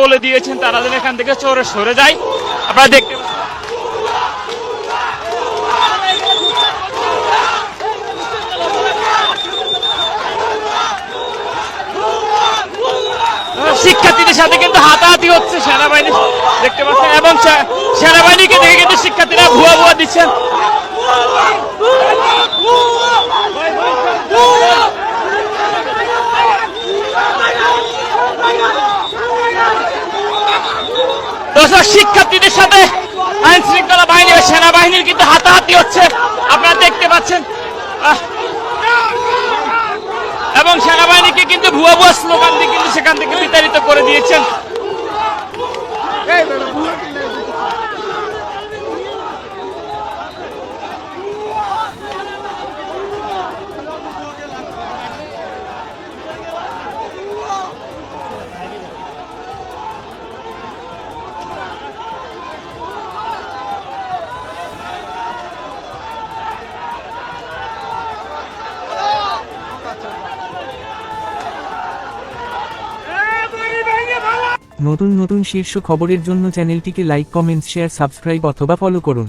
বলে দিয়েছেন তারা যেন এখান থেকে সরে যায়। আপনারা দেখতে পাচ্ছেন শিক্ষার্থীদের সাথে কিন্তু হাতাহাতি হচ্ছে সেনাবাহিনী, দেখতে পাচ্ছেন, এবং সেনাবাহিনীকে দেখে কিন্তু শিক্ষার্থীরা ভুয়া ভুয়া দিচ্ছেন। দর্শক, শিক্ষার্থীদের সাথে আইন শৃঙ্খলা বাহিনী ও সেনাবাহিনীর কিন্তু হাতাহাতি হচ্ছে, আপনারা দেখতে পাচ্ছেন, এবং সেনাবাহিনীকে কিন্তু ভুয়া ভুয়া স্লোগান দিয়ে কিন্তু সেখান থেকে বিতাড়িত করে দিয়েছেন। নতুন নতুন শীর্ষ খবরের জন্য চ্যানেলটিকে লাইক, কমেন্টস, শেয়ার, সাবস্ক্রাইব অথবা ফলো করুন।